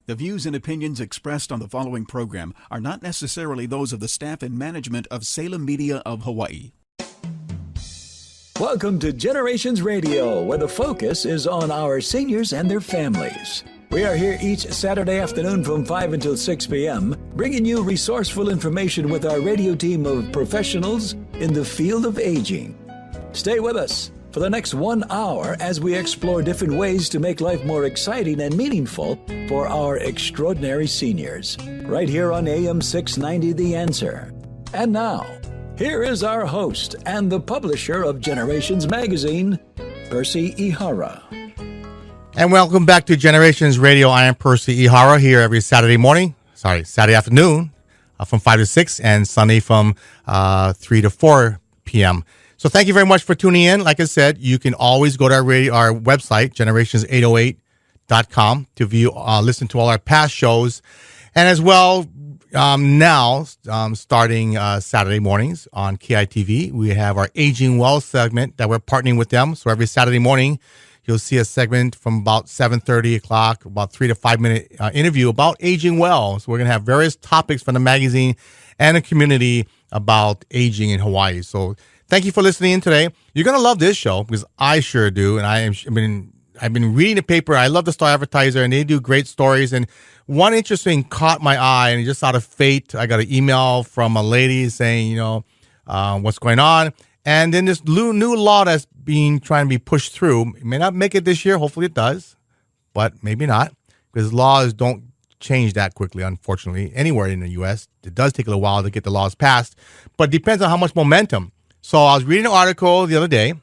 The views and opinions expressed on the following program are not necessarily those of the staff and management of Salem Media of Hawaii. Welcome to Generations Radio, where the focus is on our seniors and their families. We are here each Saturday afternoon from 5 until 6 p.m., bringing you resourceful information with our radio team of professionals in the field of aging. Stay with us for the next 1 hour as we explore different ways to make life more exciting and meaningful for our extraordinary seniors. Right here on AM 690 The Answer. And now, here is our host and the publisher of Generations Magazine, Percy Ihara. And welcome back to Generations Radio. I am Percy Ihara here every Saturday afternoon from 5 to 6 and Sunday from 3 to 4 p.m. So thank you very much for tuning in. Like I said, you can always go to our website, generations808.com, to view, listen to all our past shows. And as well, starting Saturday mornings on KITV, we have our Aging Well segment that we're partnering with them. So every Saturday morning, you'll see a segment from about 7:30 o'clock, about 3 to 5 minute interview about aging well. So we're going to have various topics from the magazine and the community about aging in Hawaii. So thank you for listening in today. You're going to love this show because I sure do. And I've been reading the paper. I love the Star Advertiser, and they do great stories. And one interesting caught my eye, and just out of fate, I got an email from a lady saying, what's going on. And then this new law that's trying to be pushed through. It may not make it this year. Hopefully it does, but maybe not, because laws don't change that quickly, unfortunately, anywhere in the U.S. It does take a little while to get the laws passed, but it depends on how much momentum. So I was reading an article the other day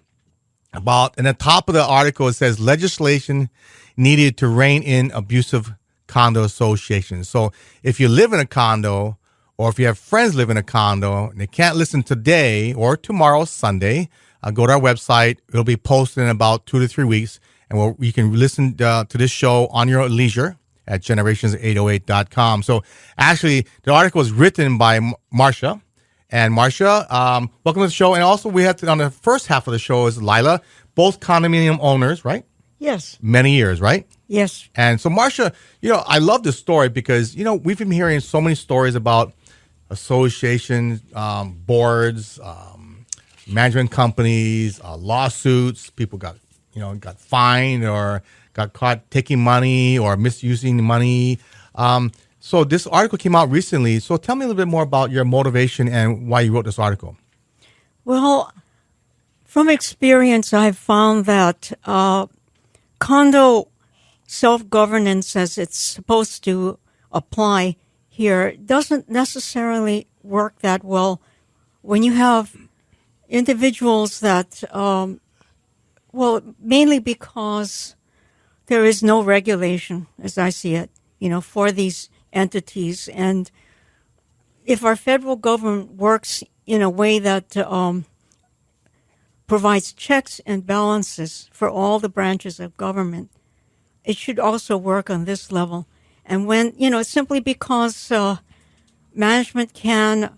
about, and the top of the article, it says legislation needed to rein in abusive condo associations. So if you live in a condo, or if you have friends live in a condo and they can't listen today or tomorrow, Sunday, go to our website. It'll be posted in about 2 to 3 weeks, and you can listen to this show on your leisure at generations808.com. So actually, the article is written by Marcia. And Marcia, welcome to the show. And also, we have on the first half of the show is Lila, both condominium owners, right? Yes. Many years, right? Yes. And so, Marcia, I love this story because, we've been hearing so many stories about associations, boards, management companies, lawsuits. People got fined or got caught taking money or misusing the money. So this article came out recently. So tell me a little bit more about your motivation and why you wrote this article. Well, from experience, I've found that condo self-governance, as it's supposed to apply here, doesn't necessarily work that well when you have individuals that, mainly because there is no regulation, as I see it, for these entities. And if our federal government works in a way that provides checks and balances for all the branches of government, it should also work on this level. And when, simply because management can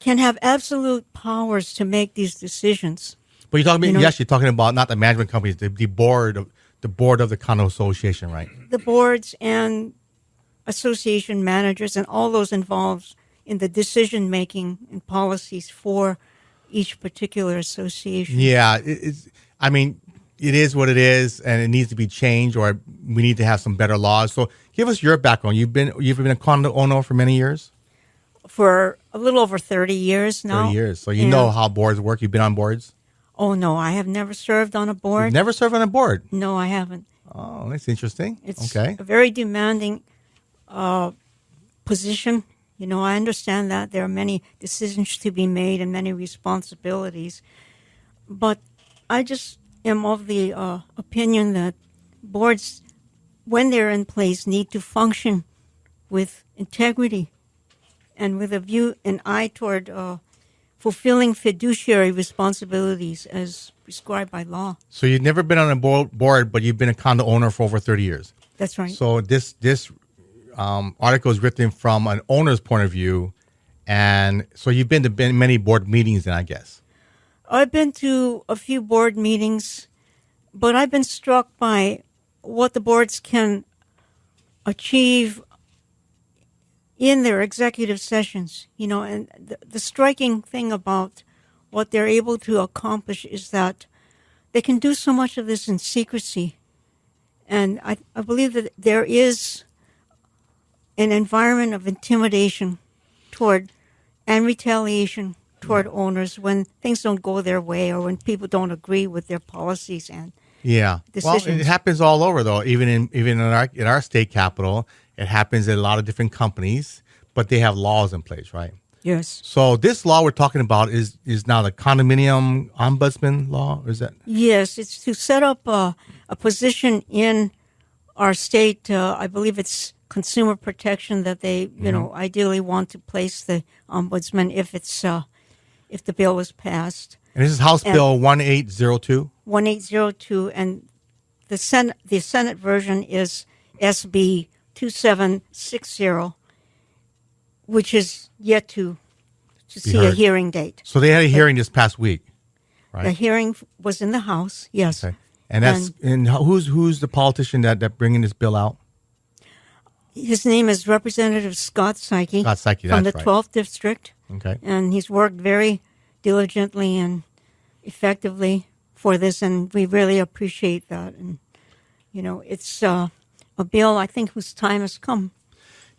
have absolute powers to make these decisions. But you're talking about, you're talking about not the management companies, the board of the condo association, right? The boards and association managers and all those involved in the decision making and policies for each particular association. Yeah, it is what it is, and it needs to be changed, or we need to have some better laws. So, give us your background. You've been a condo owner for many years. For a little over 30 years now. 30 years. So you know how boards work. You've been on boards. Oh no, I have never served on a board. You've never served on a board? No, I haven't. Oh, that's interesting. It's okay. A very demanding position. I understand that there are many decisions to be made and many responsibilities, but I just am of the opinion that boards, when they're in place, need to function with integrity and with a view, an eye toward fulfilling fiduciary responsibilities as prescribed by law. So you've never been on a board, but you've been a condo owner for over 30 years. That's right. So this article is written from an owner's point of view, and so you've been to many board meetings, then I guess. I've been to a few board meetings, but I've been struck by what the boards can achieve in their executive sessions, and the striking thing about what they're able to accomplish is that they can do so much of this in secrecy. And I believe that there is an environment of intimidation toward and retaliation toward owners when things don't go their way or when people don't agree with their policies and decisions. Well, it happens all over though. Even in our state capital, it happens at a lot of different companies, but they have laws in place, right? Yes. So this law we're talking about is now the Condominium Ombudsman law, or is that? Yes, it's to set up a position in our state. I believe it's consumer protection that they, ideally want to place the ombudsman if the bill was passed. And this is House Bill 1802. 1802, and the Senate version is SB 2760, which is yet to see a hearing date. So they had a hearing this past week, right? The hearing was in the House, yes. Okay. And who's the politician that bringing this bill out? His name is Representative Scott Psyche. Scott Psyche, from the that's 12th District. Okay. And he's worked very diligently and effectively for this, and we really appreciate that. And, it's a bill, I think, whose time has come.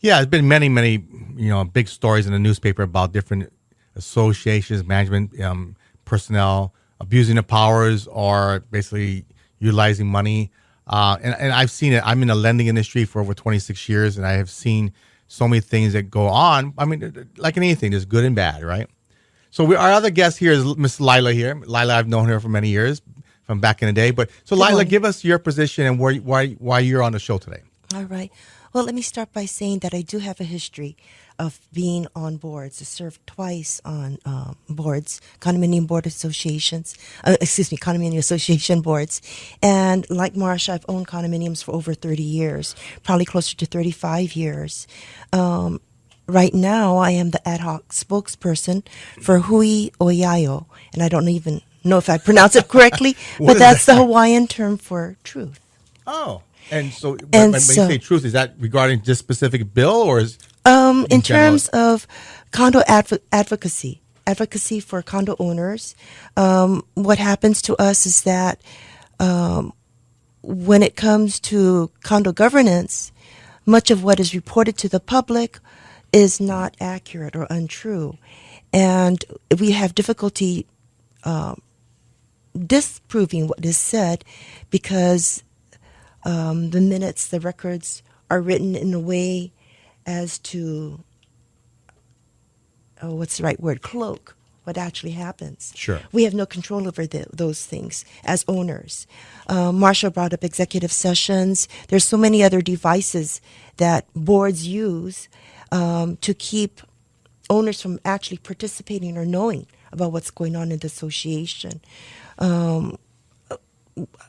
Yeah, there's been many, many, big stories in the newspaper about different associations, management, personnel abusing their powers or basically utilizing money. And I've seen it. I'm in the lending industry for over 26 years, and I have seen so many things that go on. I mean, like in anything, there's good and bad, right? So our other guest here is Miss Lila here. Lila, I've known her for many years from back in the day. But so, Lila, give us your position and why you're on the show today. All right. Well, let me start by saying that I do have a history of being on boards. I served twice on boards, condominium board associations, condominium association boards. And like Marsha, I've owned condominiums for over 30 years, probably closer to 35 years. Right now, I am the ad hoc spokesperson for Hui Oyayo, and I don't even know if I pronounce it correctly, but that's the Hawaiian term for truth. Oh. And so, when you say truth, is that regarding this specific bill, or is in terms of condo advocacy for condo owners? What happens to us is that when it comes to condo governance, much of what is reported to the public is not accurate or untrue, and we have difficulty disproving what is said because the minutes, the records are written in a way as to, what's the right word, cloak what actually happens. Sure. We have no control over those things as owners. Marsha brought up executive sessions. There's so many other devices that boards use to keep owners from actually participating or knowing about what's going on in the association.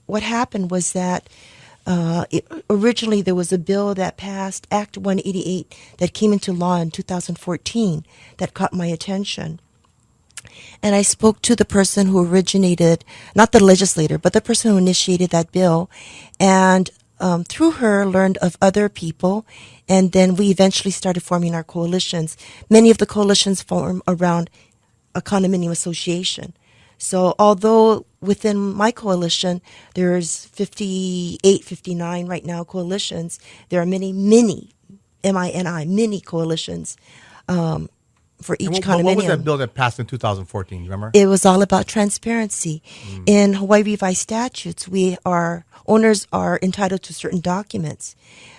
What happened was that originally there was a bill that passed, Act 188, that came into law in 2014 that caught my attention. And I spoke to the person who originated, not the legislator, but the person who initiated that bill, and through her learned of other people, and then we eventually started forming our coalitions. Many of the coalitions form around a condominium association. So although within my coalition, there's 58, 59 right now coalitions, there are many, mini coalitions for each condominium. What was that bill that passed in 2014? You remember? It was all about transparency. In Hawaii Revised Statutes, owners are entitled to certain documents.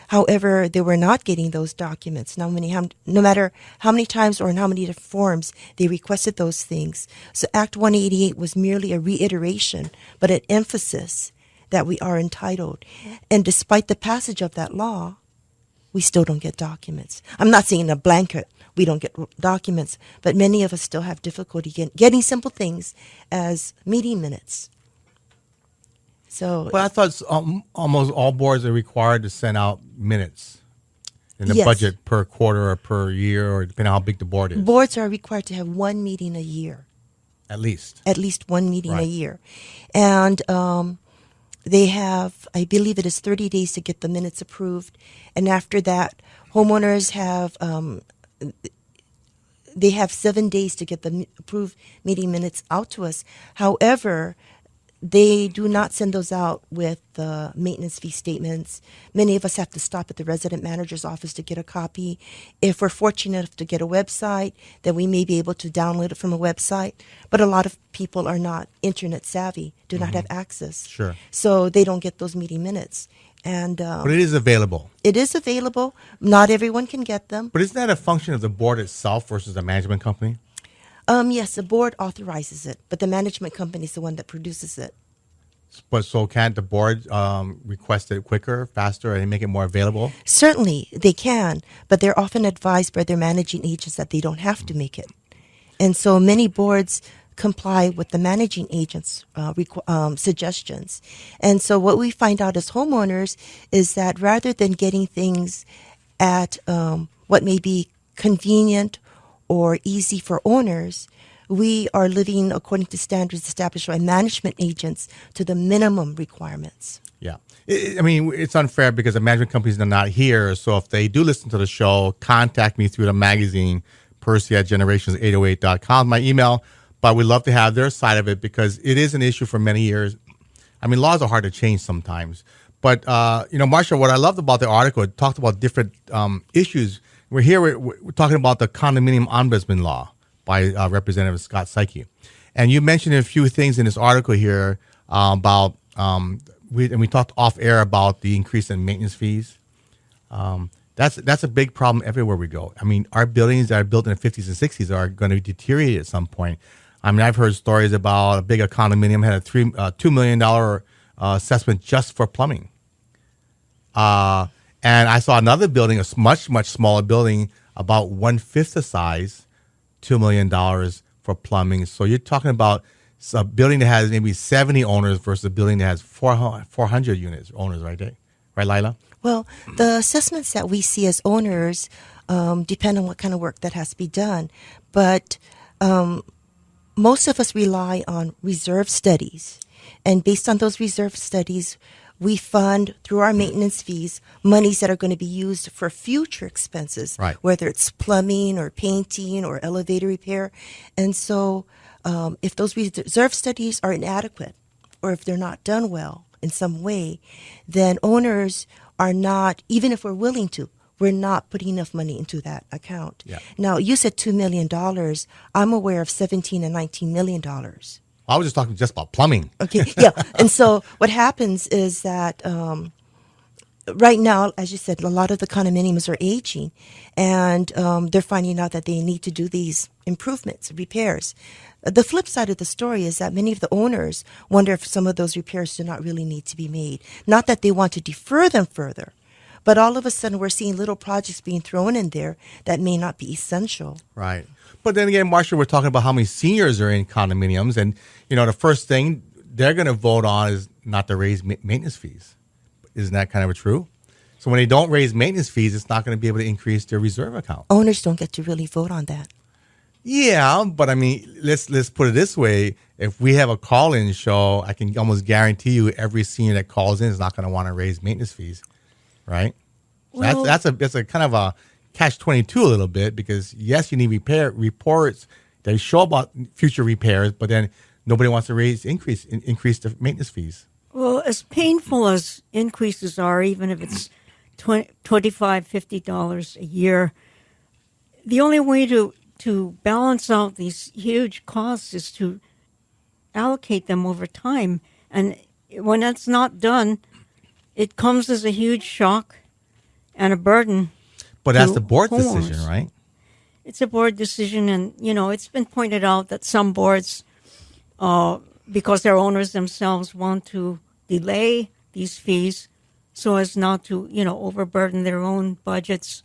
However, they were not getting those documents. No matter how many times or in how many different forms they requested those things. So Act 188 was merely a reiteration, but an emphasis that we are entitled. And despite the passage of that law, we still don't get documents. I'm not saying a blanket, we don't get documents, but many of us still have difficulty getting simple things as meeting minutes. So, but I thought almost all boards are required to send out minutes in the Yes. budget per quarter or per year, or depending on how big the board is. Boards are required to have one meeting a year. At least. At least one meeting a Right. year. And they have, I believe it is 30 days to get the minutes approved. And after that, homeowners have, they have 7 days to get the approved meeting minutes out to us. However, they do not send those out with the maintenance fee statements. Many of us have to stop at the resident manager's office to get a copy. If we're fortunate enough to get a website, then we may be able to download it from a website. But a lot of people are not internet savvy, do not have access. Sure. So they don't get those meeting minutes. And But it is available. it is available. Not everyone can get them. But isn't that a function of the board itself versus the management company? Yes, the board authorizes it, but the management company is the one that produces it. But so can't the board request it quicker, faster, and make it more available? Certainly, they can, but they're often advised by their managing agents that they don't have to make it. And so many boards comply with the managing agent's suggestions. And so what we find out as homeowners is that rather than getting things at what may be convenient or easy for owners, we are living according to standards established by management agents to the minimum requirements. Yeah. I mean, it's unfair because the management companies are not here. So if they do listen to the show, contact me through the magazine, Percy at generations808.com, my email. But we'd love to have their side of it because it is an issue for many years. I mean, laws are hard to change sometimes. But, Marsha, what I loved about the article, it talked about different issues. We're talking about the Condominium Ombudsman law by Representative Scott Psyche. And you mentioned a few things in this article here about, we talked off air about the increase in maintenance fees. That's a big problem everywhere we go. I mean, our buildings that are built in the 50s and 60s are going to deteriorate at some point. I mean, I've heard stories about a big condominium had a $2 million assessment just for plumbing. And I saw another building, a much, much smaller building, about 1/5 the size, $2 million for plumbing. So you're talking about a building that has maybe 70 owners versus a building that has 400 owners, right there. Right, Lila? Well, the assessments that we see as owners depend on what kind of work that has to be done. But most of us rely on reserve studies. And based on those reserve studies, we fund through our maintenance fees monies that are going to be used for future expenses, right, whether it's plumbing or painting or elevator repair. And so if those reserve studies are inadequate or if they're not done well in some way, then owners are not, even if we're willing to, we're not putting enough money into that account. Yeah. Now, you said $2 million. I'm aware of $17 and $19 million. I was just talking just about plumbing. Okay, yeah. And so what happens is that right now, as you said, a lot of the condominiums are aging, and they're finding out that they need to do these improvements, repairs. The flip side of the story is that many of the owners wonder if some of those repairs do not really need to be made. Not that they want to defer them further, but all of a sudden we're seeing little projects being thrown in there that may not be essential. Right. But then again, Marsha, we're talking about how many seniors are in condominiums. And, the first thing they're going to vote on is not to raise maintenance fees. Isn't that kind of true? So when they don't raise maintenance fees, it's not going to be able to increase their reserve account. Owners don't get to really vote on that. Yeah, but I mean, let's put it this way. If we have a call-in show, I can almost guarantee you every senior that calls in is not going to want to raise maintenance fees, right? Well, that's a kind of a catch-22 a little bit because, yes, you need reports that show about future repairs, but then nobody wants to increase the maintenance fees. Well, as painful as increases are, even if it's $25, $50 a year, the only way to balance out these huge costs is to allocate them over time. And when that's not done, it comes as a huge shock and a burden. But that's the board's homeowners. decision, right? It's a board decision, and, it's been pointed out that some boards, because their owners themselves want to delay these fees so as not to, overburden their own budgets.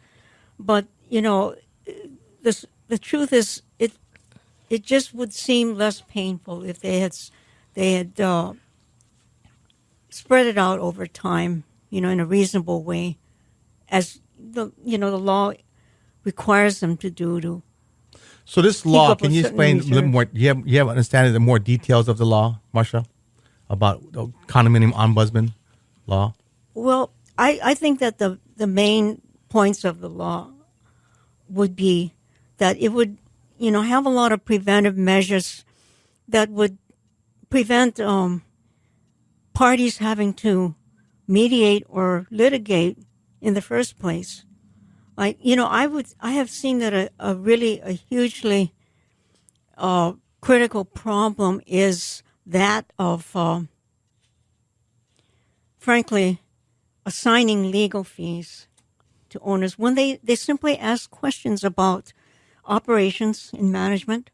But, the truth is, it just would seem less painful if they had spread it out over time, in a reasonable way, as the law requires them to do. So this keep law, up can with you certain explain a little reserves. more? You have understanding the more details of the law, Marsha? about the condominium ombudsman law? Well, I think that the main points of the law would be that it would, have a lot of preventive measures that would prevent parties having to mediate or litigate in the first place. Like, I have seen that a really hugely critical problem is that of, frankly, assigning legal fees to owners when they simply ask questions about operations and management,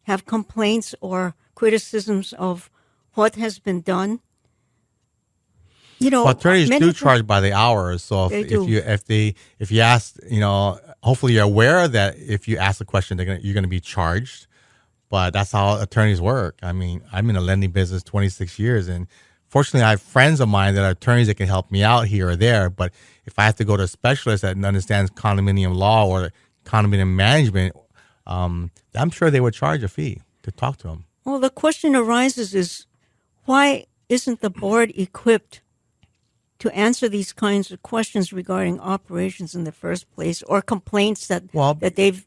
have complaints or criticisms of what has been done. Well, attorneys do charge by the hour. So if you ask, hopefully you're aware that if you ask a question, you're going to be charged. But that's how attorneys work. I mean, I'm in the lending business 26 years, and fortunately, I have friends of mine that are attorneys that can help me out here or there. But if I have to go to a specialist that understands condominium law or condominium management, I'm sure they would charge a fee to talk to them. Well, the question arises is, why isn't the board equipped to answer these kinds of questions regarding operations in the first place, or complaints that they've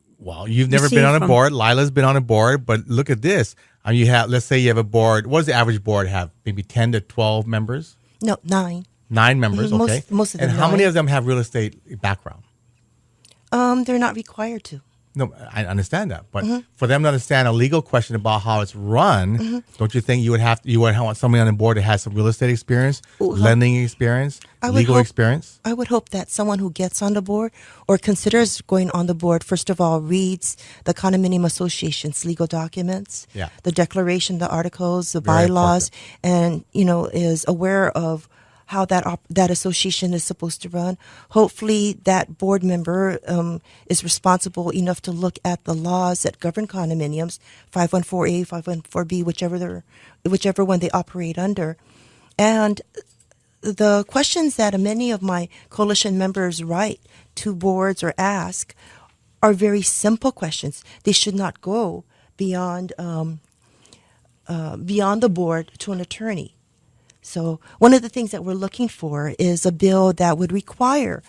you've never been on a board. Lila's been on a board, but look at this. Let's say you have a board. What does the average board have? Maybe 10 to 12 members? No, 9. 9 members, okay. Most of them. And how many of them have real estate background? They're not required to. No, I understand that, but for them to understand a legal question about how it's run, don't you think you would want somebody on the board that has some real estate experience, lending experience, legal experience? I would hope that someone who gets on the board or considers going on the board, first of all, reads the condominium association's legal documents, the declaration, the articles, the bylaws, and is aware of how that association is supposed to run. Hopefully that board member is responsible enough to look at the laws that govern condominiums, 514A, 514B, whichever one they operate under. And the questions that many of my coalition members write to boards or ask are very simple questions. They should not go beyond the board to an attorney. So one of the things that we're looking for is a bill that would require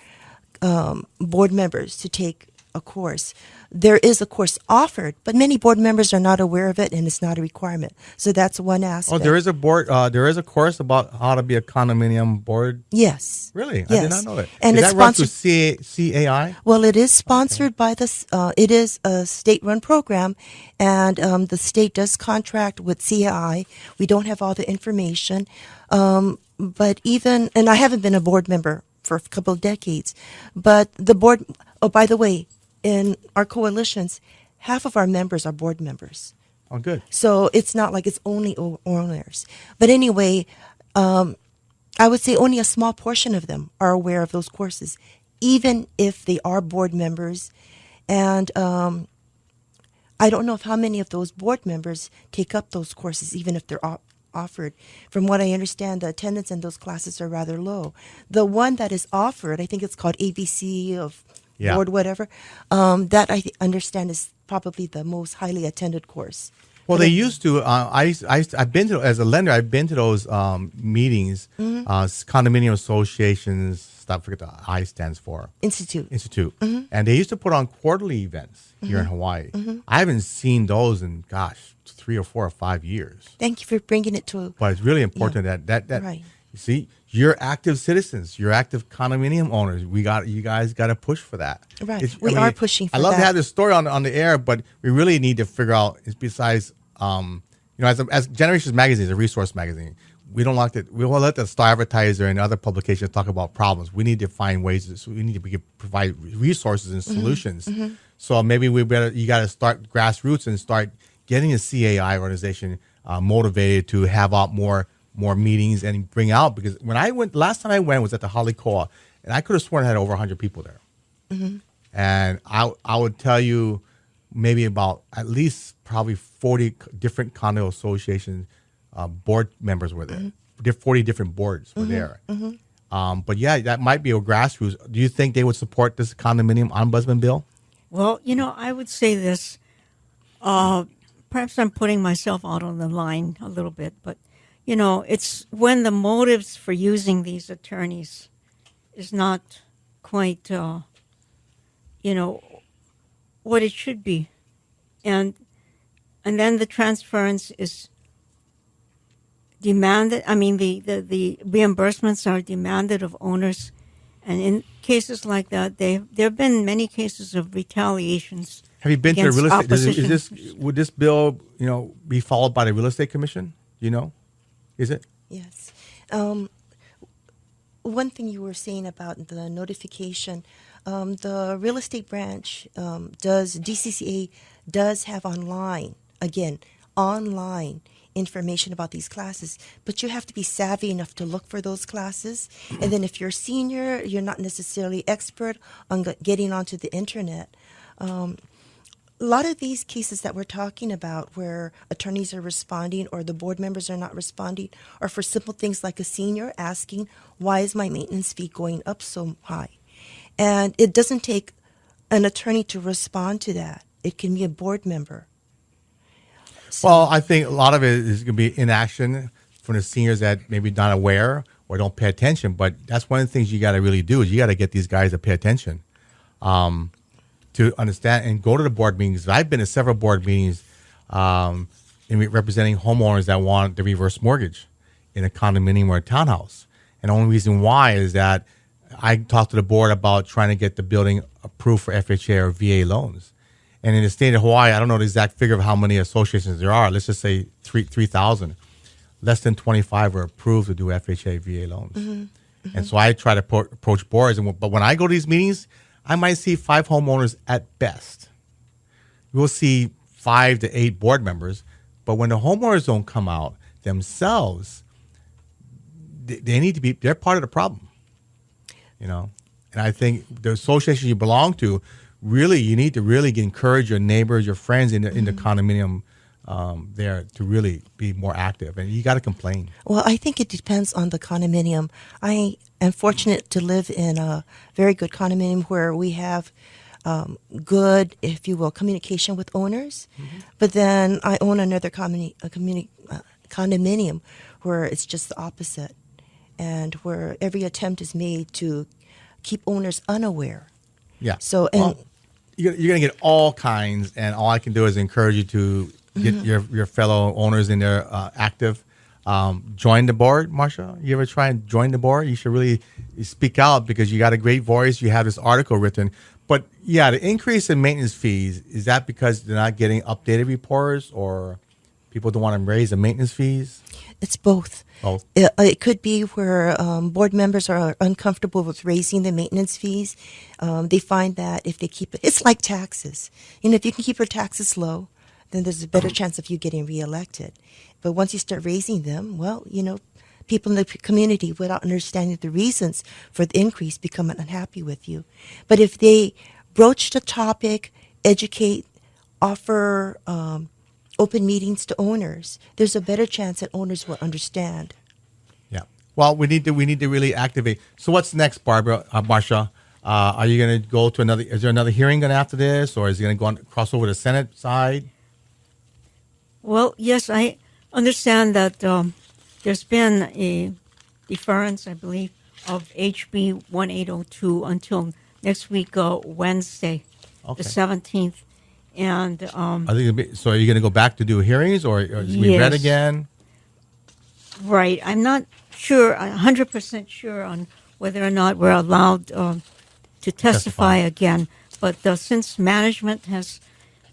board members to take a course. There is a course offered, but many board members are not aware of it, and it's not a requirement. So that's one aspect. Oh, there is a board. There is a course about how to be a condominium board. Yes. Really, yes. I did not know that. And is it's that run through sponsored. CAI? Well, it is sponsored by this. It is a state-run program, and the state does contract with CAI. We don't have all the information, but and I haven't been a board member for a couple of decades, but the board. Oh, by the way, in our coalitions, half of our members are board members. Oh, good. So it's not like it's only owners. But anyway, I would say only a small portion of them are aware of those courses, even if they are board members. And I don't know how many of those board members take up those courses, even if they're offered. From what I understand, the attendance in those classes are rather low. The one that is offered, I think it's called ABC of board whatever, that I understand is probably the most highly attended course. Well, they used to. I've been to, as a lender, I've been to those meetings, condominium associations. Stop, forget the I stands for. Institute. And they used to put on quarterly events here in Hawaii. I haven't seen those in, 3 or 4 or 5 years. Thank you for bringing it to. But it's really important that right. You see, you're active citizens, you're active condominium owners. You guys got to push for that. Right, we are pushing for that. I love to have this story on the air, but we really need to figure out. Besides, as Generations Magazine is a resource magazine, we don't like that. We will let the Star Advertiser and other publications talk about problems. We need to find ways. So we need to provide resources and solutions. So maybe you got to start grassroots and start getting a CAI organization motivated to have out more meetings and bring out, because last time I went was at the Holly Koa, and I could have sworn it had over 100 people there. And I would tell you maybe about at least probably 40 different condo association board members were there. 40 different boards were there. But yeah, that might be a grassroots. Do you think they would support this condominium ombudsman bill? Well, I would say this. Perhaps I'm putting myself out on the line a little bit, but it's when the motives for using these attorneys is not quite, what it should be. And then the transference is demanded. I mean, the reimbursements are demanded of owners. And in cases like that, there have been many cases of retaliations. Have you been to the against real estate? opposition. Would this bill, be followed by the real estate commission? Is it? Yes. One thing you were saying about the notification, the real estate branch DCCA does have online information about these classes, but you have to be savvy enough to look for those classes. And then if you're a senior, you're not necessarily expert on getting onto the internet. A lot of these cases that we're talking about where attorneys are responding or the board members are not responding are for simple things like a senior asking, why is my maintenance fee going up so high? And it doesn't take an attorney to respond to that. It can be a board member. Well, I think a lot of it is going to be inaction from the seniors that maybe not aware or don't pay attention. But that's one of the things you got to really do is you got to get these guys to pay attention. To understand and go to the board meetings. I've been to several board meetings representing homeowners that want the reverse mortgage in a condominium or a townhouse. And the only reason why is that I talked to the board about trying to get the building approved for FHA or VA loans. And in the state of Hawaii, I don't know the exact figure of how many associations there are. Let's just say 3,000. Less than 25 are approved to do FHA, VA loans. Mm-hmm. Mm-hmm. And so I try to approach boards. But when I go to these meetings, I might see 5 homeowners at best. We'll see 5 to 8 board members. But when the homeowners don't come out themselves, they need to be, they're part of the problem. And I think the association you belong to, really, you need to really encourage your neighbors, your friends in the condominium there to really be more active. And you got to complain. Well, I think it depends on the condominium. I am fortunate to live in a very good condominium where we have good, if you will, communication with owners. Mm-hmm. But then I own another condominium where it's just the opposite, and where every attempt is made to keep owners unaware. Yeah. So you're going to get all kinds, and all I can do is encourage you to get your fellow owners in there active. Join the board, Marsha. You ever try and join the board? You should really speak out because you got a great voice. You have this article written. But yeah, the increase in maintenance fees, is that because they're not getting updated reports or people don't want to raise the maintenance fees? It's both. Both. It could be where board members are uncomfortable with raising the maintenance fees. They find that if they keep it, it's like taxes. If you can keep your taxes low, then there's a better chance of you getting reelected. But once you start raising them, well, people in the community, without understanding the reasons for the increase, become unhappy with you. But if they broach the topic, educate, offer open meetings to owners, there's a better chance that owners will understand. Yeah. Well, we need to really activate. So what's next, Marsha? Are you going to go to another? Is there another hearing going after this, or is it going to go cross over to the Senate side? Well, yes, I understand that there's been a deference, I believe, of HB 1802 until next week, Wednesday, the 17th. And so are you going to go back to do hearings, or is it be read again? Right. I'm not sure, 100% sure on whether or not we're allowed to testify again. But since management has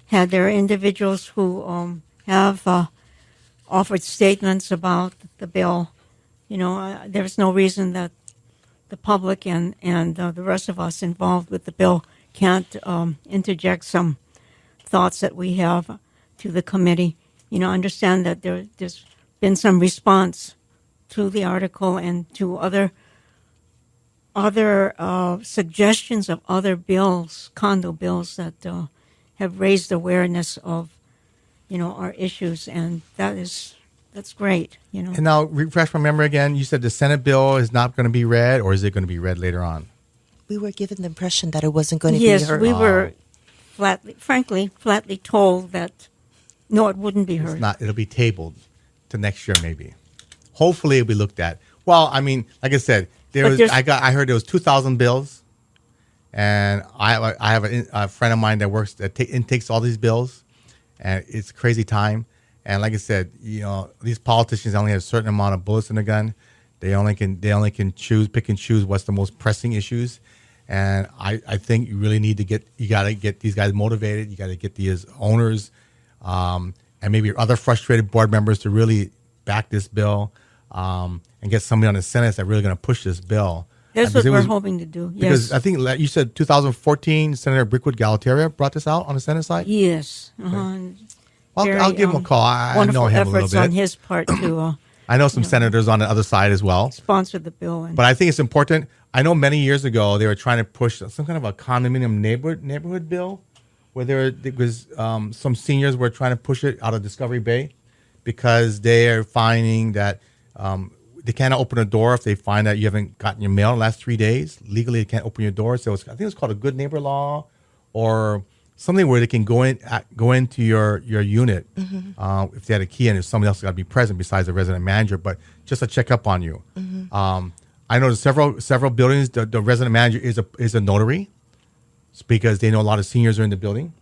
had their individuals who have offered statements about the bill, there's no reason that the public and the rest of us involved with the bill can't interject some thoughts that we have to the committee. Understand that there's been some response to the article and to other suggestions of other bills, condo bills that have raised awareness of, our issues, and that's great. And now, refresh my memory again. You said the Senate bill is not going to be read, or is it going to be read later on? We were given the impression that it wasn't going to be heard. Yes, we were flatly told that no, it wouldn't be heard. It'll be tabled to next year, maybe. hopefully it'll be looked at. Well, I mean, like I said, I heard there was 2,000 bills, and I have a friend of mine that intakes all these bills, and it's a crazy time. And like I said, these politicians only have a certain amount of bullets in the gun. They only can pick and choose what's the most pressing issues. And I think you really need to you got to get these guys motivated. You got to get these owners and maybe other frustrated board members to really back this bill and get somebody on the Senate that's really going to push this bill. That's what we're hoping to do. Because yes. I think you said 2014, Senator Brickwood Galateria brought this out on the Senate side? Yes. I'll give him a call. I know him a little bit. Wonderful efforts on his part to... I know some senators on the other side as well. Sponsored the bill. But I think it's important. I know many years ago they were trying to push some kind of a condominium neighborhood bill where there was some seniors were trying to push it out of Discovery Bay because they are finding that they can't open a door if they find that you haven't gotten your mail in the last 3 days. Legally, they can't open your door. So I think it's called a good neighbor law or something where they can go into your unit if they had a key and if somebody else got to be present besides the resident manager, but just to check up on you. I know there's several buildings. The resident manager is a notary because they know a lot of seniors are in the building.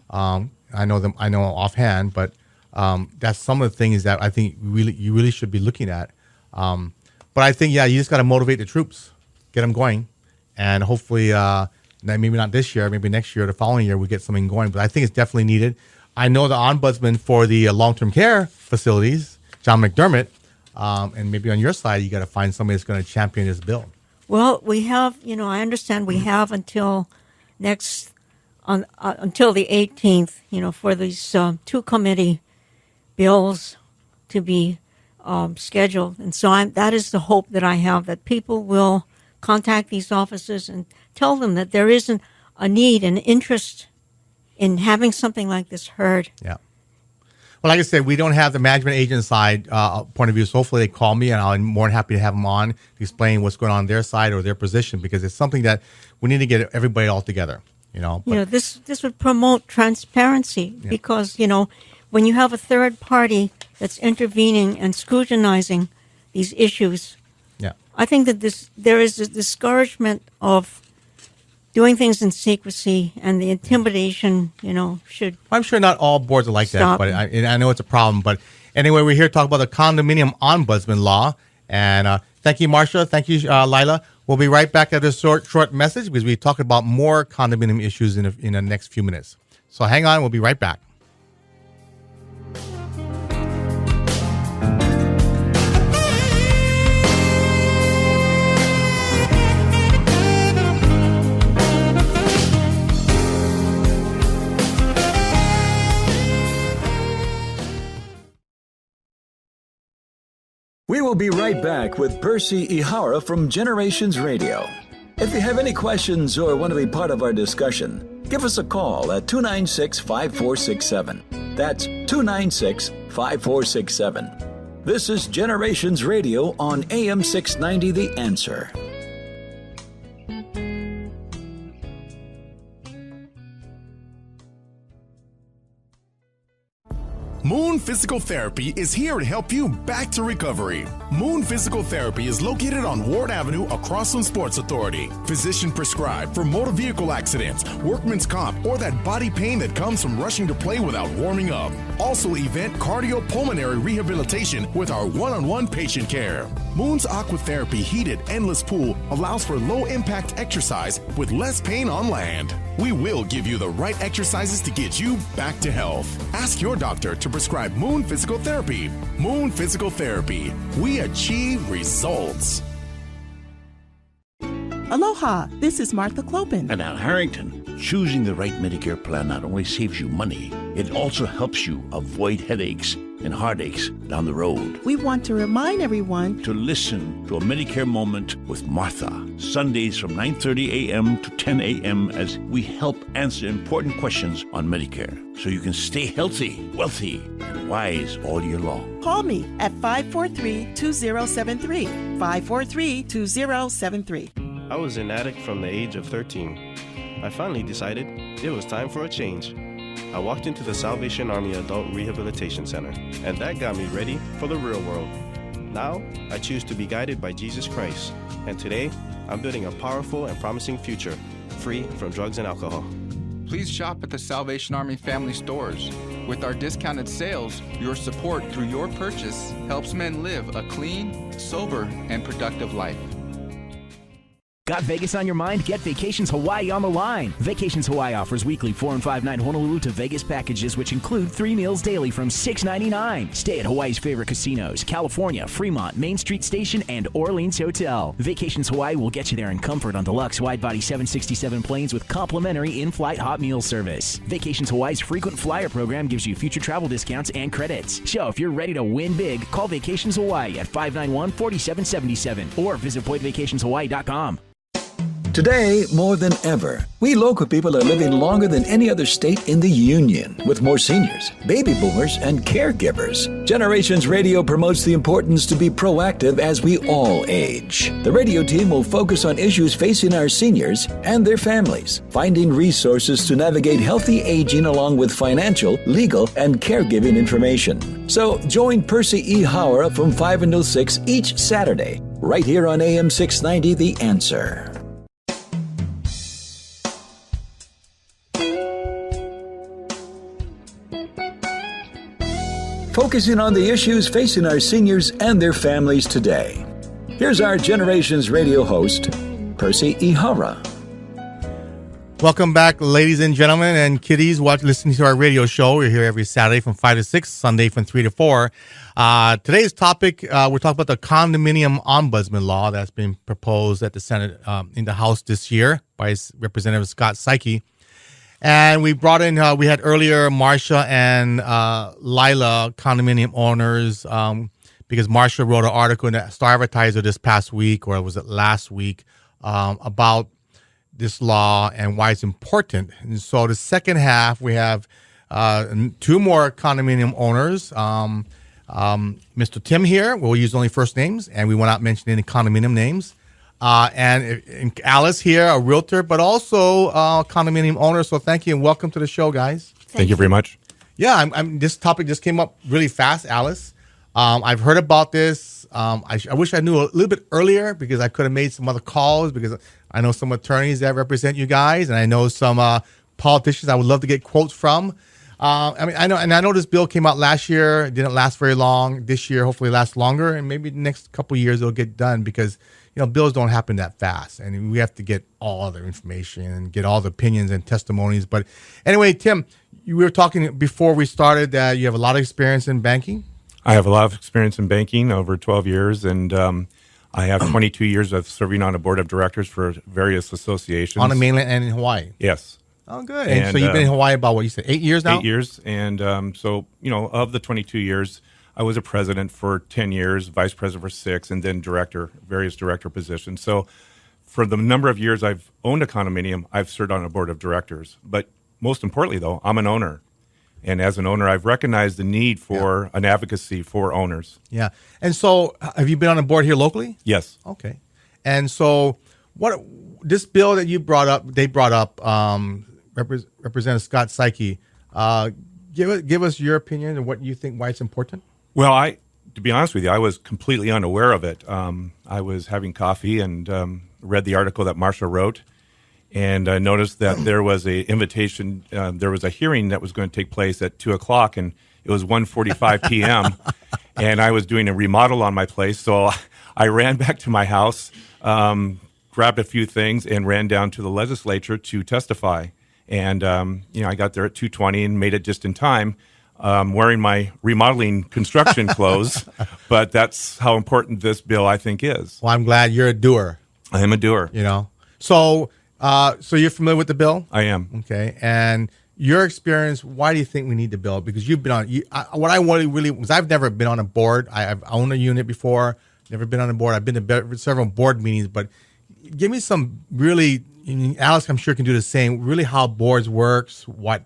I know them. I know offhand, but that's some of the things that I think you really should be looking at. But I think you just got to motivate the troops, get them going, and hopefully. Maybe not this year, maybe next year or the following year, we get something going. But I think it's definitely needed. I know the ombudsman for the long-term care facilities, John McDermott, and maybe on your side, you got to find somebody that's going to champion this bill. Well, we have, I understand we have until until the 18th, for these two committee bills to be scheduled. And so that is the hope that I have, that people will contact these offices and tell them that there isn't a need and interest in having something like this heard. Yeah. Well, like I said, we don't have the management agent side point of view, so hopefully they call me, and I'm more than happy to have them on to explain what's going on their side or their position, because it's something that we need to get everybody all together. This would promote transparency because, when you have a third party that's intervening and scrutinizing these issues, I think that there is a discouragement of doing things in secrecy, and the intimidation, should. I'm sure not all boards are like stop. that, but I know it's a problem. But anyway, we're here to talk about the Condominium Ombudsman law. And thank you, Marcia. Thank you, Lila. We'll be right back after this short message because we talk about more condominium issues in the next few minutes. So hang on. We'll be right back. We will be right back with Percy Ihara from Generations Radio. If you have any questions or want to be part of our discussion, give us a call at 296-5467. That's 296-5467. This is Generations Radio on AM 690 The Answer. Moon Physical Therapy is here to help you back to recovery. Moon Physical Therapy is located on Ward Avenue across from Sports Authority. Physician prescribed for motor vehicle accidents, workman's comp, or that body pain that comes from rushing to play without warming up. Also event cardiopulmonary rehabilitation with our one-on-one patient care. Moon's Aquatherapy heated endless pool allows for low-impact exercise with less pain on land. We will give you the right exercises to get you back to health. Ask your doctor to prescribe Moon Physical Therapy. Moon Physical Therapy. We achieve results. Aloha, this is Martha Clopin. And Al Harrington. Choosing the right Medicare plan not only saves you money, it also helps you avoid headaches and heartaches down the road. We want to remind everyone to listen to a Medicare Moment with Martha, Sundays from 9:30 a.m. to 10 a.m. as we help answer important questions on Medicare so you can stay healthy, wealthy, and wise all year long. Call me at 543-2073, 543-2073. I was an addict from the age of 13. I finally decided it was time for a change. I walked into the Salvation Army Adult Rehabilitation Center, and that got me ready for the real world. Now, I choose to be guided by Jesus Christ, and today, I'm building a powerful and promising future, free from drugs and alcohol. Please shop at the Salvation Army family stores. With our discounted sales, your support through your purchase helps men live a clean, sober, and productive life. Got Vegas on your mind? Get Vacations Hawaii on the line. Vacations Hawaii offers weekly 4- and 5-night Honolulu to Vegas packages, which include 3 meals daily from $6.99. Stay at Hawaii's favorite casinos, California, Fremont, Main Street Station, and Orleans Hotel. Vacations Hawaii will get you there in comfort on deluxe wide-body 767 planes with complimentary in-flight hot meal service. Vacations Hawaii's frequent flyer program gives you future travel discounts and credits. So if you're ready to win big, call Vacations Hawaii at 591-4777 or visit PointVacationsHawaii.com. Today, more than ever, we local people are living longer than any other state in the Union, with more seniors, baby boomers, and caregivers. Generations Radio promotes the importance to be proactive as we all age. The radio team will focus on issues facing our seniors and their families, finding resources to navigate healthy aging along with financial, legal, and caregiving information. So join Percy E. Howard from 5 until 6 each Saturday, right here on AM 690 The Answer. Focusing on the issues facing our seniors and their families today. Here's our Generations Radio host, Percy E. Hara. Welcome back, ladies and gentlemen, and kiddies listening to our radio show. We're here every Saturday from 5 to 6, Sunday from 3 to 4. Today's topic, we're talking about the Condominium Ombudsman law that's been proposed at the Senate, in the House this year by Representative Scott Psyche. And we brought in, we had earlier Marsha and Lila, condominium owners, because Marsha wrote an article in the Star Advertiser this past week, or was it last week, about this law and why it's important. And so the second half, we have 2 more condominium owners. Mr. Tim here, we'll use only first names, and we will not mention any condominium names. And Alice here, a realtor, but also a condominium owner. So thank you and welcome to the show, guys. Thank you very much. Yeah, this topic just came up really fast, Alice. I've heard about this. I wish I knew a little bit earlier because I could have made some other calls because I know some attorneys that represent you guys, and I know some politicians I would love to get quotes from. I know this bill came out last year. It didn't last very long. This year, hopefully, last longer, and maybe the next couple of years it'll get done because bills don't happen that fast, and we have to get all the information and get all the opinions and testimonies. But anyway, Tim, we were talking before we started that you have a lot of experience in banking. I have a lot of experience in banking, over 12 years, and I have 22 years of serving on a board of directors for various associations. On the mainland and in Hawaii? Yes. Oh, good. And so you've been in Hawaii about, what you said, 8 years now? 8 years, and so, of the 22 years, I was a president for 10 years, vice president for 6, and then various director positions. So for the number of years I've owned a condominium, I've served on a board of directors. But most importantly, though, I'm an owner. And as an owner, I've recognized the need for an advocacy for owners. Yeah. And so have you been on a board here locally? Yes. Okay. And so this bill that they brought up, Representative Scott Psyche, give us your opinion and what you think, why it's important. Well, to be honest with you, I was completely unaware of it. I was having coffee and read the article that Marsha wrote, and I noticed that there was a invitation. There was a hearing that was going to take place at 2:00, and it was 1:45 p.m. and I was doing a remodel on my place, so I ran back to my house, grabbed a few things, and ran down to the legislature to testify. And I got there at 2:20 and made it just in time. Wearing my remodeling construction clothes, but that's how important this bill, I think, is. Well, I'm glad you're a doer. I am a doer. So you're familiar with the bill? I am. Okay. And your experience, why do you think we need the bill? Because you've been on, what I want to really, because I've never been on a board. I've owned a unit before, never been on a board. I've been to several board meetings, but give me some really, Alice, I'm sure can do the same, really how boards works, what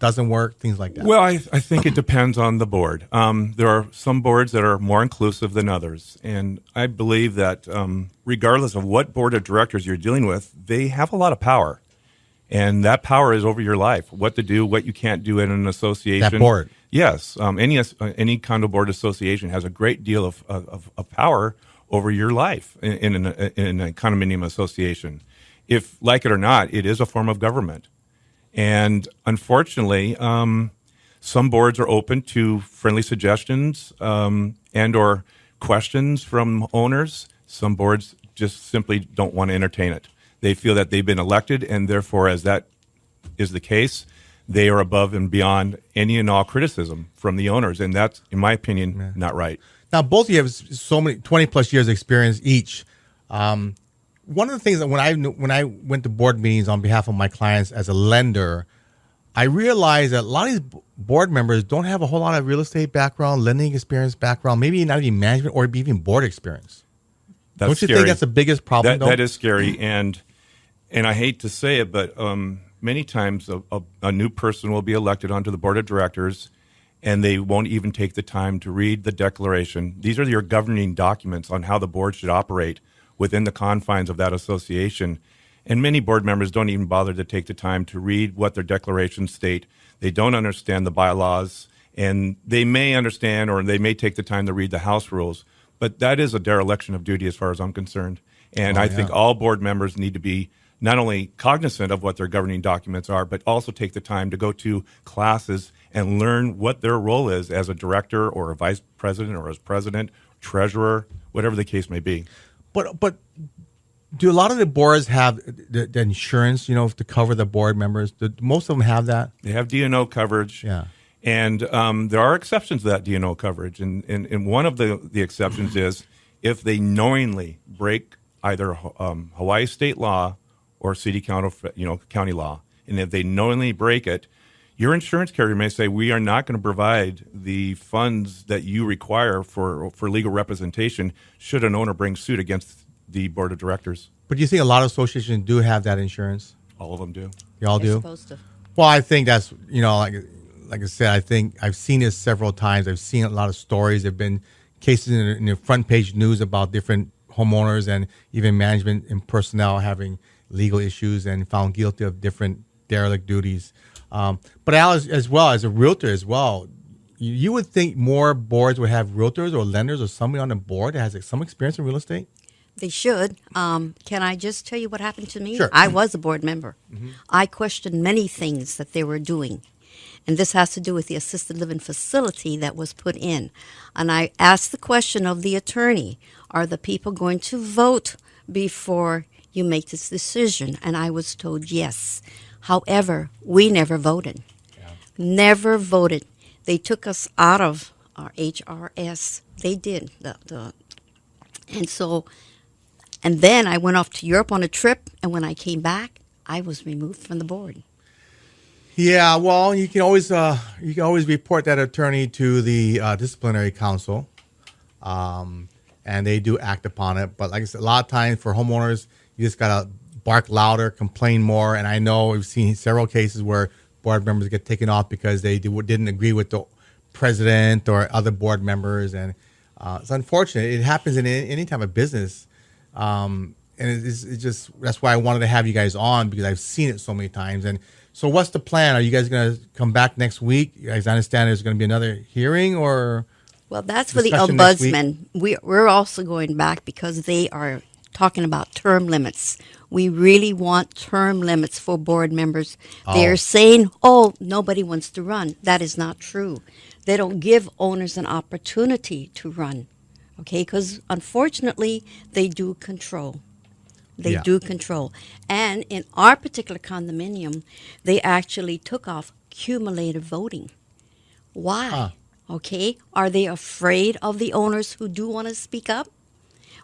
doesn't work, things like that. Well, I think it depends on the board. There are some boards that are more inclusive than others. And I believe that regardless of what board of directors you're dealing with, they have a lot of power. And that power is over your life, what to do, what you can't do in an association. That board. Yes. Any condo board association has a great deal of power over your life in a condominium association. If, like it or not, it is a form of government. And unfortunately, some boards are open to friendly suggestions and or questions from owners. Some boards just simply don't want to entertain it. They feel that they've been elected, and therefore, as that is the case, they are above and beyond any and all criticism from the owners. And that's, in my opinion, not right. Now, both of you have so many 20 plus years experience each. One of the things that when I went to board meetings on behalf of my clients as a lender, I realized that a lot of these board members don't have a whole lot of real estate background, lending experience background, maybe not even management or even board experience. That's don't you scary. think that's the biggest problem? That is scary, and I hate to say it, but many times a new person will be elected onto the board of directors, and they won't even take the time to read the declaration. These are your governing documents on how the board should operate within the confines of that association. And many board members don't even bother to take the time to read what their declarations state. They don't understand the bylaws, and they may understand or they may take the time to read the house rules. But that is a dereliction of duty as far as I'm concerned. And I think all board members need to be not only cognizant of what their governing documents are, but also take the time to go to classes and learn what their role is as a director or a vice president or as president, treasurer, whatever the case may be. But do a lot of the boards have the insurance, to cover the board members? Do most of them have that? They have D&O coverage. Yeah. And there are exceptions to that D&O coverage. And one of the exceptions is if they knowingly break either Hawaii state law or city county law. And if they knowingly break it, your insurance carrier may say, we are not going to provide the funds that you require for legal representation should an owner bring suit against the board of directors. But do you think a lot of associations do have that insurance? All of them do. They all do? They're supposed to. Well, I think that's, like I said, I think I've seen this several times. I've seen a lot of stories. There have been cases in the front page news about different homeowners and even management and personnel having legal issues and found guilty of different derelict duties. But Al, as well, as a realtor as well, you would think more boards would have realtors or lenders or somebody on the board that has some experience in real estate? They should. Can I just tell you what happened to me? Sure. I was a board member. Mm-hmm. I questioned many things that they were doing. And this has to do with the assisted living facility that was put in. And I asked the question of the attorney, are the people going to vote before you make this decision? And I was told yes. However, we never voted. Yeah. Never voted. They took us out of our HRS. They did. And then I went off to Europe on a trip, and when I came back, I was removed from the board. Yeah, well, you can always report that attorney to the disciplinary council, and they do act upon it. But like I said, a lot of times for homeowners, you just gotta bark louder, complain more. And I know we've seen several cases where board members get taken off because they didn't agree with the president or other board members, and it's unfortunate. It happens in any type of business. And it's just, that's why I wanted to have you guys on, because I've seen it so many times. And so what's the plan? Are you guys going to come back next week? As I understand, there's going to be another hearing or? Well, that's for the ombudsman. We're also going back because they are talking about term limits. We really want term limits for board members. They're saying, nobody wants to run. That is not true. They don't give owners an opportunity to run. Okay, because unfortunately, they do control. They do control. And in our particular condominium, they actually took off cumulative voting. Why? Okay, are they afraid of the owners who do want to speak up?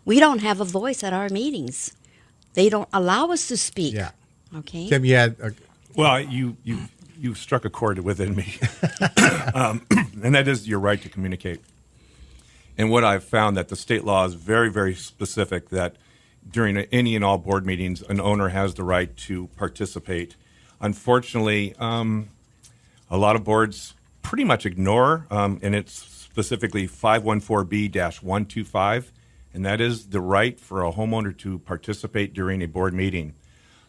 We don't have a voice at our meetings. They don't allow us to speak. Yeah. Okay. Tim, you had well, you struck a chord within me, and that is your right to communicate. And what I've found that the state law is very, very specific that during any and all board meetings, an owner has the right to participate. Unfortunately, a lot of boards pretty much ignore, and it's specifically 514B-125, and that is the right for a homeowner to participate during a board meeting.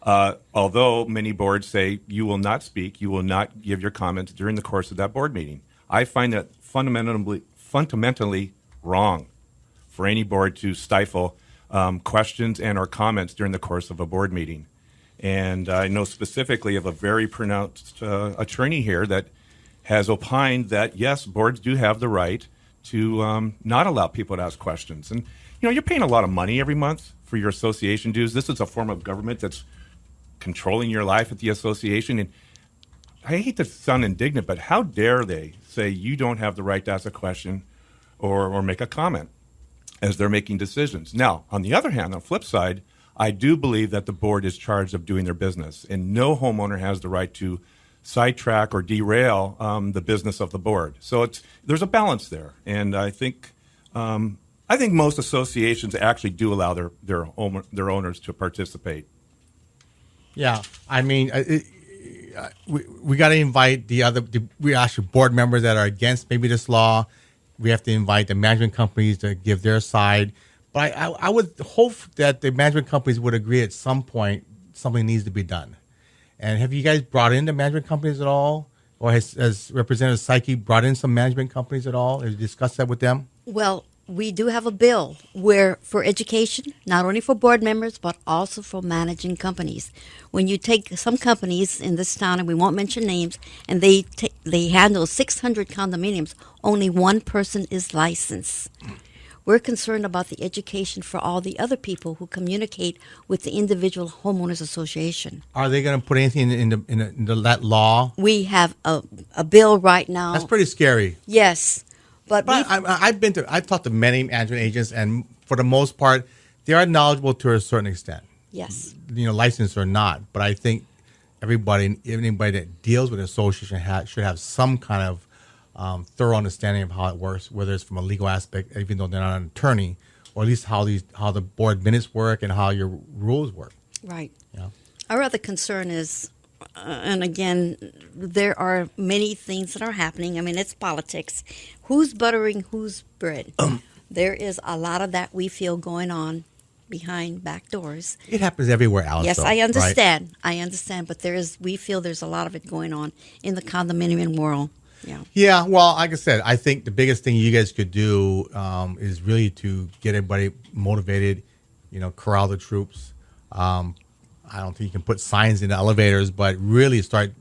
Although many boards say you will not speak, you will not give your comments during the course of that board meeting. I find that fundamentally wrong for any board to stifle questions and or comments during the course of a board meeting. And I know specifically of a very pronounced attorney here that has opined that, yes, boards do have the right to not allow people to ask questions. And, you're paying a lot of money every month for your association dues. This is a form of government that's controlling your life at the association. And I hate to sound indignant, but how dare they say you don't have the right to ask a question or make a comment as they're making decisions. Now, on the other hand, on the flip side, I do believe that the board is charged of doing their business, and no homeowner has the right to sidetrack or derail the business of the board. So there's a balance there, and I think most associations actually do allow their owners to participate. Yeah, I mean, we got to invite we actually board members that are against maybe this law. We have to invite the management companies to give their side. But I would hope that the management companies would agree at some point something needs to be done. And have you guys brought in the management companies at all? Or has Representative Psyche brought in some management companies at all? Have you discussed that with them? Well, we do have a bill where for education, not only for board members, but also for managing companies. When you take some companies in this town, and we won't mention names, and they handle 600 condominiums, only one person is licensed. We're concerned about the education for all the other people who communicate with the individual homeowners association. Are they going to put anything in that law? We have a bill right now. That's pretty scary. Yes. But I've talked to many management agents, and for the most part, they are knowledgeable to a certain extent. Yes. Licensed or not. But I think anybody that deals with an association should have some kind of thorough understanding of how it works, whether it's from a legal aspect, even though they're not an attorney, or at least how the board minutes work and how your rules work. Right. Yeah. Our other concern is, and again, there are many things that are happening. I mean, it's politics. Who's buttering whose bread? There is a lot of that we feel going on behind back doors. It happens everywhere else. Yes, though, I understand. Right? I understand, but we feel there's a lot of it going on in the condominium world. Yeah. Yeah. Well, like I said, I think the biggest thing you guys could do is really to get everybody motivated. Corral the troops. I don't think you can put signs in the elevators, but really start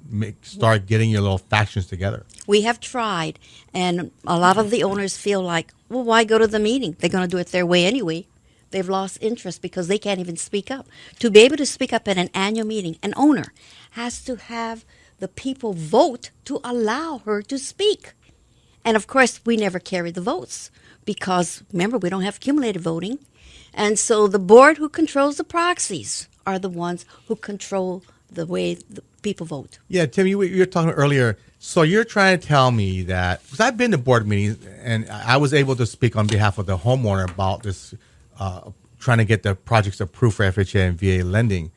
getting your little factions together. We have tried, and a lot of the owners feel like, well, why go to the meeting? They're going to do it their way anyway. They've lost interest because they can't even speak up. To be able to speak up at an annual meeting, an owner has to have the people vote to allow her to speak. And of course, we never carry the votes because, remember, we don't have cumulative voting. And so the board who controls the proxies are the ones who control the way the people vote. Yeah, Tim, you were talking earlier. So you're trying to tell me that, because I've been to board meetings and I was able to speak on behalf of the homeowner about this, trying to get the projects approved for FHA and VA lending.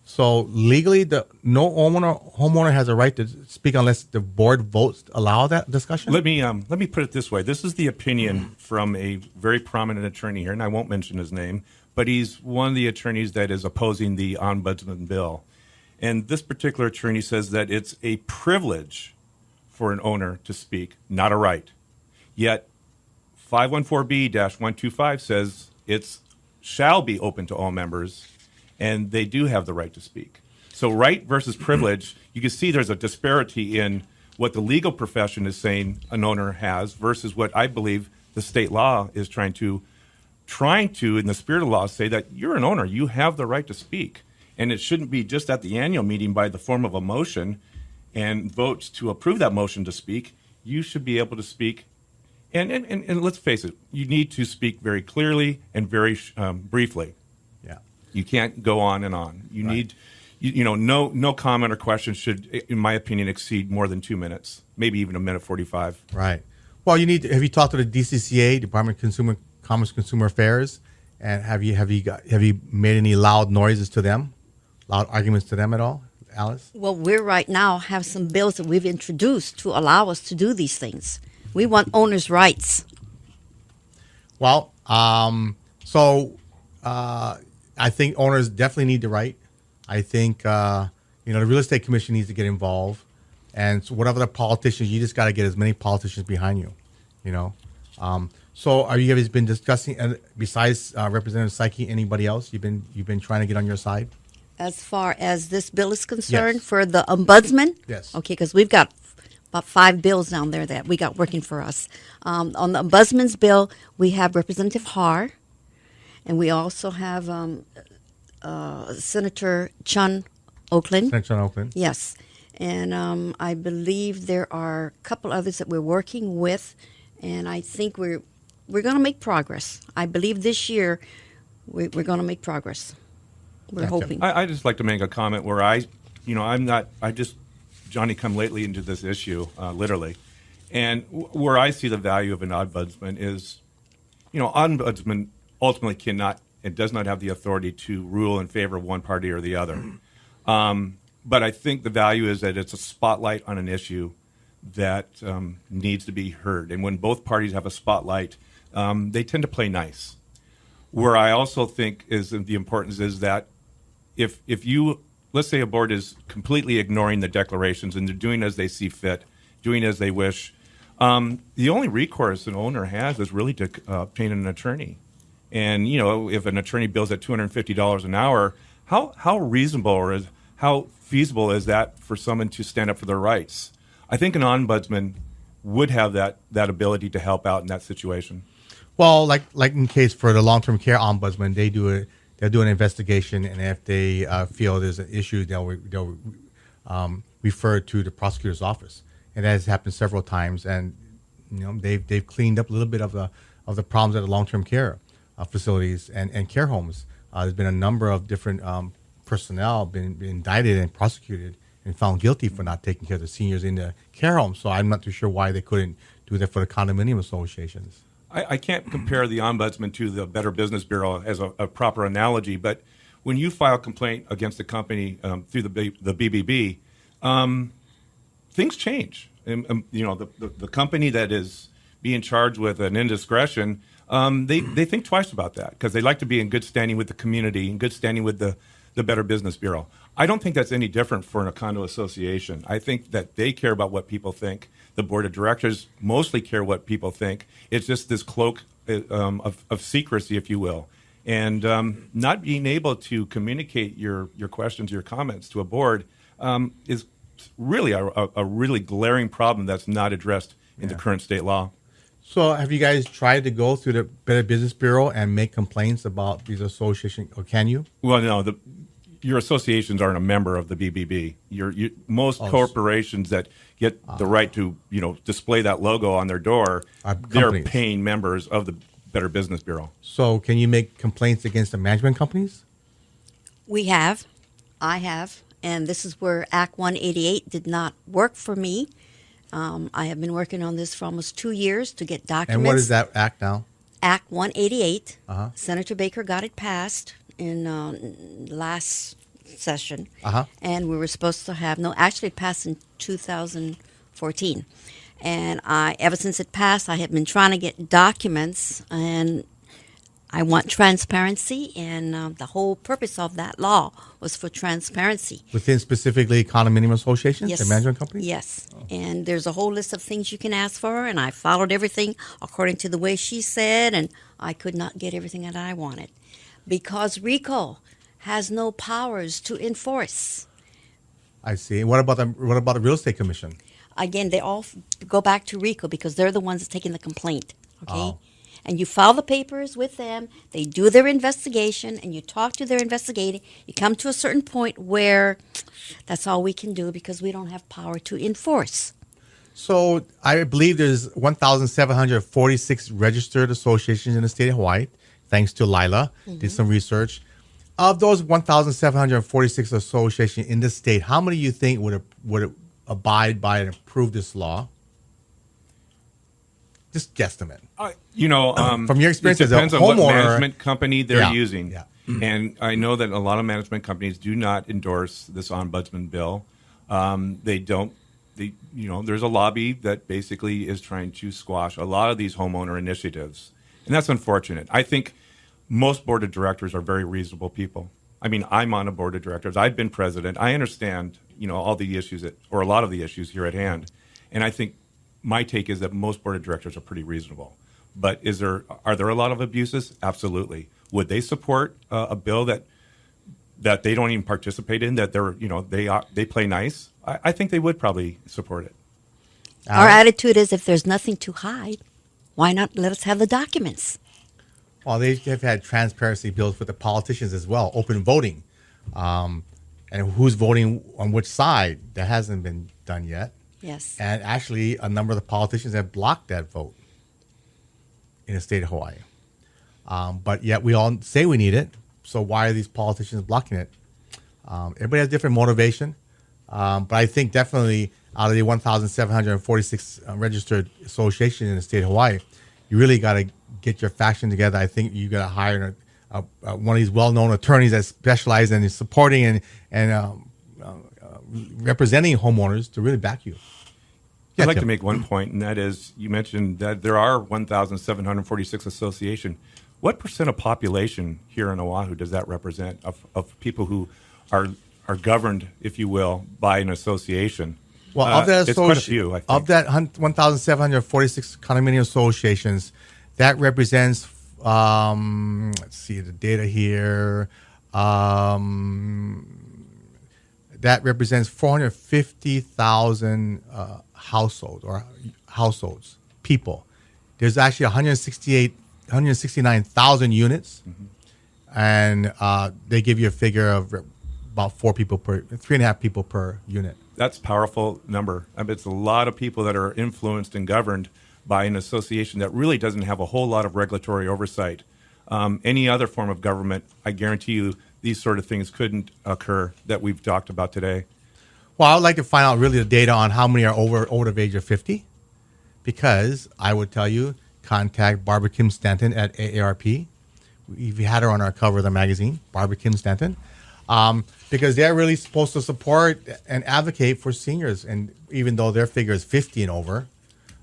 So legally, no homeowner has a right to speak unless the board votes allow that discussion? Let me put it this way. This is the opinion from a very prominent attorney here, and I won't mention his name, but he's one of the attorneys that is opposing the Ombudsman bill. And this particular attorney says that it's a privilege for an owner to speak, not a right. Yet 514B-125 says it shall be open to all members, and they do have the right to speak. So right versus privilege, you can see there's a disparity in what the legal profession is saying an owner has versus what I believe the state law is trying to, in the spirit of law, say that you're an owner. You have the right to speak. And it shouldn't be just at the annual meeting by the form of a motion and votes to approve that motion to speak. You should be able to speak. And let's face it, you need to speak very clearly and very briefly. Yeah. You can't go on and on. You need, no comment or question should, in my opinion, exceed more than 2 minutes, maybe even a minute 45. Right. Well, have you talked to the DCCA, Department of Commerce Consumer Affairs, and have you made any loud noises to them, loud arguments to them at all, Alice? Well, we're right now have some bills that we've introduced to allow us to do these things. We want owners' rights. Well, I think owners definitely need the right I think the real estate commission needs to get involved, and so whatever the politicians, you just got to get as many politicians behind you. So are you guys been discussing besides Representative Psyche, anybody else you've been trying to get on your side? As far as this bill is concerned, Yes. for the ombudsman? Yes. Okay, because we've got about 5 bills down there that we got working for us. On the ombudsman's bill, we have Representative Har, and we also have Senator Chun Oakland. Senator Chun Oakland. Yes. And I believe there are a couple others that we're working with, and I think we're going to make progress. I believe this year we're going to make progress. We're hoping. I just like to make a comment where I just Johnny come lately into this issue, literally. And where I see the value of an ombudsman is, ombudsman ultimately cannot and does not have the authority to rule in favor of one party or the other. But I think the value is that it's a spotlight on an issue that needs to be heard. And when both parties have a spotlight, they tend to play nice. Where I also think is the importance is that if you, let's say a board is completely ignoring the declarations and they're doing as they see fit, doing as they wish, the only recourse an owner has is really to obtain an attorney. And, if an attorney bills at $250 an hour, how reasonable or how feasible is that for someone to stand up for their rights? I think an ombudsman would have that ability to help out in that situation. Well, like in case for the long-term care ombudsman, they'll do an investigation, and if they feel there's an issue, they'll refer to the prosecutor's office, and that has happened several times. And they've cleaned up a little bit of the problems at the long-term care facilities and care homes. There's been a number of different personnel been indicted and prosecuted and found guilty for not taking care of the seniors in the care homes. So I'm not too sure why they couldn't do that for the condominium associations. I can't compare the ombudsman to the Better Business Bureau as a proper analogy, but when you file a complaint against a company through the BBB, things change. And, the company that is being charged with an indiscretion, they think twice about that because they like to be in good standing with the community, in good standing with the Better Business Bureau. I don't think that's any different for a condo association. I think that they care about what people think. The board of directors mostly care what people think. It's just this cloak of secrecy, if you will. And not being able to communicate your questions, your comments to a board is really a really glaring problem that's not addressed in the current state law. So have you guys tried to go through the Better Business Bureau and make complaints about these associations, or can you? Well, no, your associations aren't a member of the BBB. Most corporations that get the right to display that logo on their door, they're paying members of the Better Business Bureau. So can you make complaints against the management companies? We have. I have. And this is where Act 188 did not work for me. I have been working on this for almost 2 years to get documents. And what is that act now? Act 188. Uh-huh. Senator Baker got it passed in last session. Uh-huh. And we were supposed to have, actually it passed in 2014. And ever since it passed, I have been trying to get documents, and I want transparency, and the whole purpose of that law was for transparency. Within specifically condominium associations Yes. and management companies? Yes. And there's a whole list of things you can ask for, and I followed everything according to the way she said, and I could not get everything that I wanted because RICO has no powers to enforce. I see. What about the real estate commission? Again, they all go back to RICO because they're the ones taking the complaint, okay? Oh. And you file the papers with them, they do their investigation, and you talk to their investigating. You come to a certain point where that's all we can do because we don't have power to enforce. So I believe there's 1,746 registered associations in the state of Hawaii, thanks to Lila. Did some research. Of those 1,746 associations in the state, how many do you think would abide by and approve this law? Just guesstimate. From your experience it as a depends on homeowner, what management company they're using. Yeah. And I know that a lot of management companies do not endorse this ombudsman bill. They don't. There's a lobby that basically is trying to squash a lot of these homeowner initiatives, and that's unfortunate. I think most board of directors are very reasonable people, I mean, I'm on a board of directors. I've been president. I understand, all the issues or a lot of the issues here at hand. And I think my take is that most board of directors are pretty reasonable. But are there a lot of abuses? Absolutely. Would they support a bill that they don't even participate in, that they play nice? I think they would probably support it. Our attitude is, if there's nothing to hide, why not let us have the documents? Well, they've had transparency bills with the politicians as well, open voting, and who's voting on which side. That hasn't been done yet. Yes. And actually, a number of the politicians have blocked that vote in the state of Hawaii. But yet we all say we need it. So why are these politicians blocking it? Everybody has different motivation. But I think definitely out of the 1,746 registered associations in the state of Hawaii, you really got to get your faction together. I think you got to hire one of these well-known attorneys that specialize in supporting and representing homeowners to really back you. I'd like to make one point, and that is, you mentioned that there are 1,746 associations. What percent of population here in Oahu does that represent of people who are governed, if you will, by an association? Well, of that it's quite a few, I think. Of that 1,746 condominium associations, that represents, let's see the data here, that represents 450,000 households, people. There's actually 169,000 units, and they give you a figure of about 3.5 people per unit. That's a powerful number. I mean, it's a lot of people that are influenced and governed by an association that really doesn't have a whole lot of regulatory oversight. Any other form of government, I guarantee you, these sort of things couldn't occur that we've talked about today. Well, I would like to find out really the data on how many are over the age of 50, because I would tell you, contact Barbara Kim Stanton at AARP. We've had her on our cover of the magazine, Barbara Kim Stanton, because they're really supposed to support and advocate for seniors. And even though their figure is 50 and over,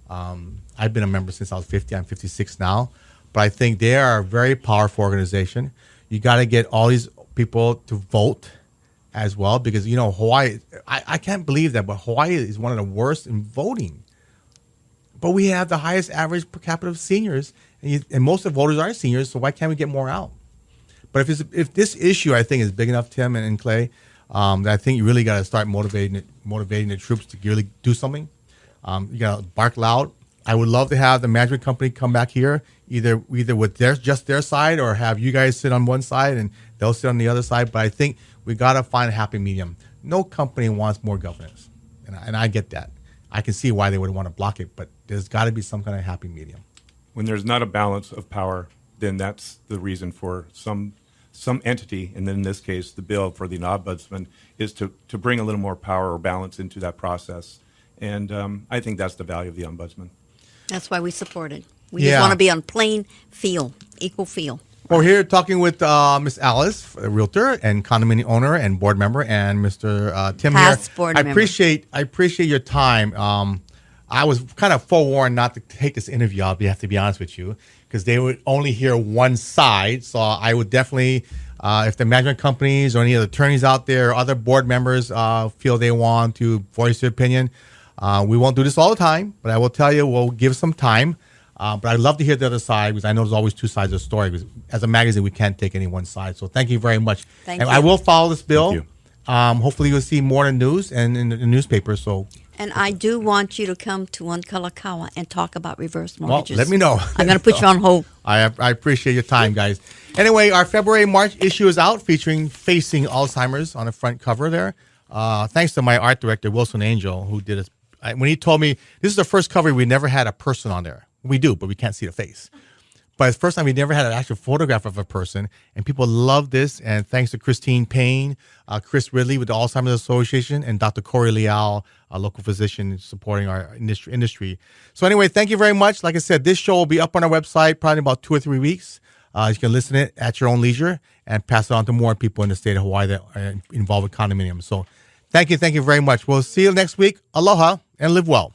I've been a member since I was 50. I'm 56 now. But I think they are a very powerful organization. You got to get all these people to vote as well, because, Hawaii, I can't believe that, but Hawaii is one of the worst in voting. But we have the highest average per capita of seniors, and most of the voters are seniors, so why can't we get more out? But if this issue, I think, is big enough, Tim and Clay, that I think you really got to start motivating the troops to really do something. You got to bark loud. I would love to have the management company come back here, either with just their side, or have you guys sit on one side and they'll sit on the other side. But I think we got to find a happy medium. No company wants more governance, and I get that. I can see why they would want to block it, but there's got to be some kind of happy medium. When there's not a balance of power, then that's the reason for some entity, and then in this case, the bill for the ombudsman, is to bring a little more power or balance into that process. And I think that's the value of the ombudsman. That's why we support it. We just want to be on plain field, equal field. We're here talking with Miss Alice, a realtor and condominium owner and board member, and Mr. Tim Past here. Board I member. appreciate your time. I was kind of forewarned not to take this interview. I'll have to be honest with you, because they would only hear one side. So I would definitely, if the management companies or any of the attorneys out there, or other board members feel they want to voice their opinion, we won't do this all the time, but I will tell you, we'll give some time. But I'd love to hear the other side, because I know there's always two sides of the story. Because as a magazine, we can't take any one side. So thank you very much. Thank you. I will follow this bill. Thank you. Hopefully you'll see more in the news and in the newspaper. So. And I do want you to come to Kalakaua and talk about reverse mortgages. Well, let me know. I'm going to put you on hold. I appreciate your time, guys. Anyway, our February-March issue is out, featuring Facing Alzheimer's on the front cover there. Thanks to my art director, Wilson Angel, who did it. When he told me, this is the first cover we never had a person on there. We do, but we can't see the face. But it's the first time we never had an actual photograph of a person, and people love this. And thanks to Christine Payne, Chris Ridley with the Alzheimer's Association, and Dr. Corey Leal, a local physician supporting our industry. So anyway, thank you very much. Like I said, this show will be up on our website probably in about 2 or 3 weeks. You can listen to it at your own leisure and pass it on to more people in the state of Hawaii that are involved with condominiums. So thank you very much. We'll see you next week. Aloha and live well.